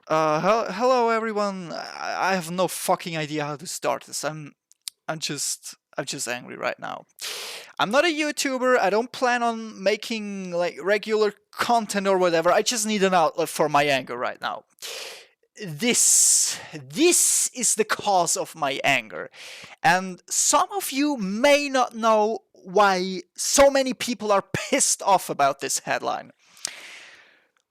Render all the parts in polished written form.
Hello everyone. I have no fucking idea how to start this. I'm just angry right now. I'm not a YouTuber. I don't plan on making like regular content or whatever. I just need an outlet for my anger right now. This is the cause of my anger. And some of you may not know why so many people are pissed off about this headline.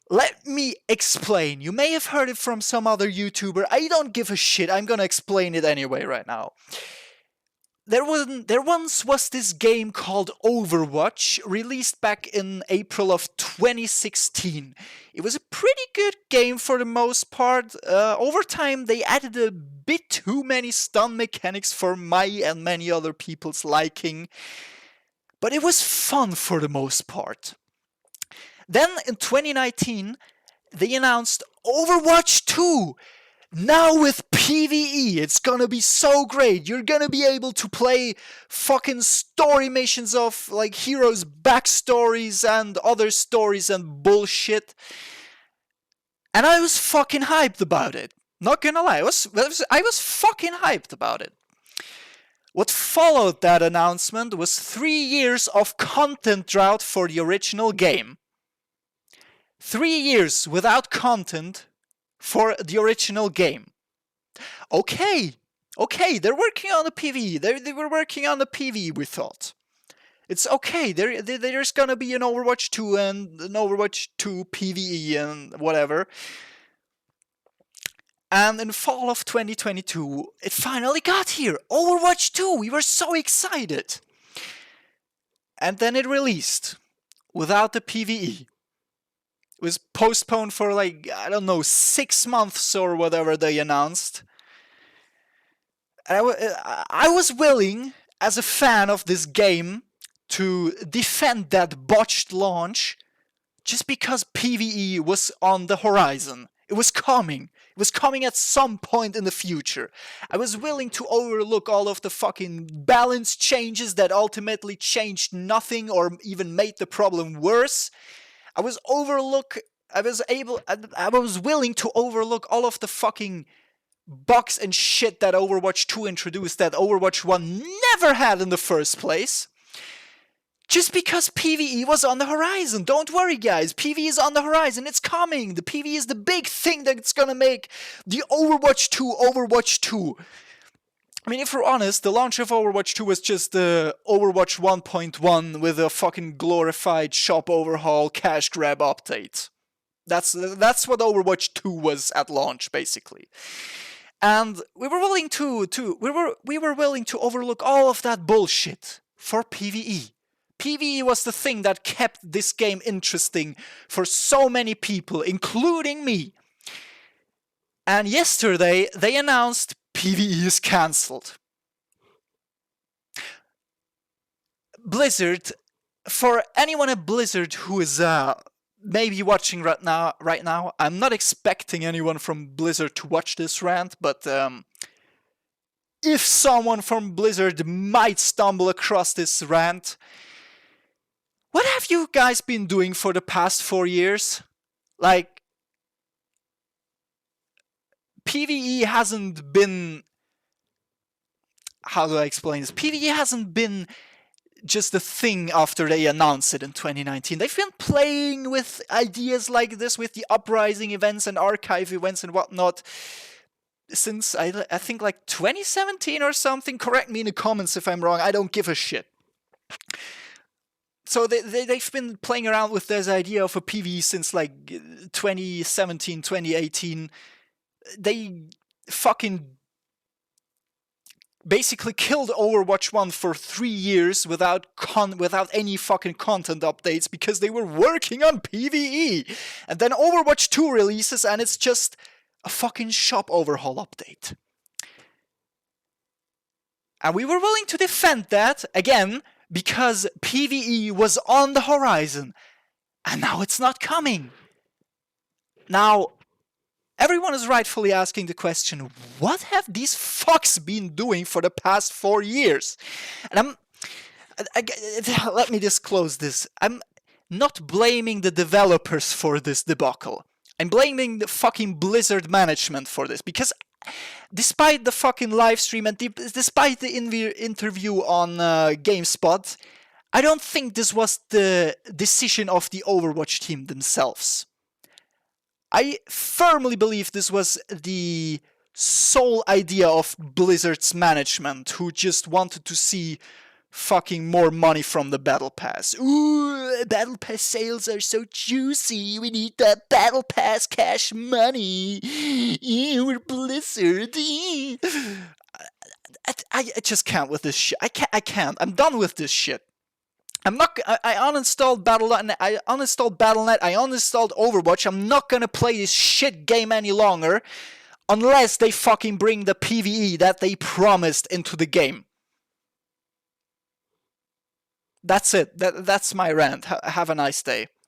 Let me explain. You may have heard it from some other YouTuber. I don't give a shit. I'm gonna explain it anyway right now. There once was this game called Overwatch, released back in April of 2016. It was a pretty good game for the most part. Over time, they added a bit too many stun mechanics for my and many other people's liking. But it was fun for the most part. Then in 2019, they announced Overwatch 2. Now with PvE, it's gonna be so great. You're gonna be able to play fucking story missions of like heroes' backstories and other stories and bullshit. And I was fucking hyped about it. Not gonna lie, I was fucking hyped about it. What followed that announcement was 3 years of content drought for the original game. 3 years without content for the original game. Okay, they're working on the PvE. They were working on the PvE, we thought. It's okay, there's gonna be an Overwatch 2 and an Overwatch 2 PvE and whatever. And in fall of 2022, it finally got here! Overwatch 2! We were so excited! And then it released, without the PvE. It was postponed for like, I don't know, 6 months or whatever they announced. And I was willing, as a fan of this game, to defend that botched launch just because PvE was on the horizon. It was coming. It was coming at some point in the future. I was willing to overlook all of the fucking balance changes that ultimately changed nothing or even made the problem worse. I was willing to overlook all of the fucking bugs and shit that Overwatch 2 introduced that Overwatch 1 never had in the first place. Just because PvE was on the horizon. Don't worry guys, PvE is on the horizon, it's coming. The PvE is the big thing that's gonna make the Overwatch 2 Overwatch 2. I mean, if we're honest, the launch of Overwatch 2 was just the Overwatch 1.1 with a fucking glorified shop overhaul cash grab update. That's what Overwatch 2 was at launch, basically. And we were willing to overlook all of that bullshit for PvE. PvE was the thing that kept this game interesting for so many people, including me. And yesterday, they announced PvE is cancelled. Blizzard, for anyone at Blizzard who is maybe watching right now, I'm not expecting anyone from Blizzard to watch this rant, but if someone from Blizzard might stumble across this rant, what have you guys been doing for the past 4 years? Like, PvE hasn't been... How do I explain this? PvE hasn't been just a thing after they announced it in 2019. They've been playing with ideas like this, with the Uprising events and archive events and whatnot, since I think like 2017 or something. Correct me in the comments if I'm wrong, I don't give a shit. So they've been playing around with this idea of a PvE since like 2017, 2018. They fucking basically killed Overwatch 1 for 3 years without any fucking content updates because they were working on PvE. And then Overwatch 2 releases and it's just a fucking shop overhaul update. And we were willing to defend that, again, because PvE was on the horizon. And now it's not coming. Now, everyone is rightfully asking the question, what have these fucks been doing for the past 4 years? And let me disclose this. I'm not blaming the developers for this debacle. I'm blaming the fucking Blizzard management for this, because despite the fucking live stream and despite the interview on GameSpot, I don't think this was the decision of the Overwatch team themselves. I firmly believe this was the sole idea of Blizzard's management, who just wanted to see fucking more money from the Battle Pass. Ooh, Battle Pass sales are so juicy. We need that Battle Pass cash money. We're Blizzard. I just can't with this shit. I can't. I'm done with this shit. I'm not. I uninstalled Battle.net. I uninstalled Battle.net. I uninstalled Overwatch. I'm not gonna play this shit game any longer, unless they fucking bring the PVE that they promised into the game. That's it. That's my rant. Have a nice day.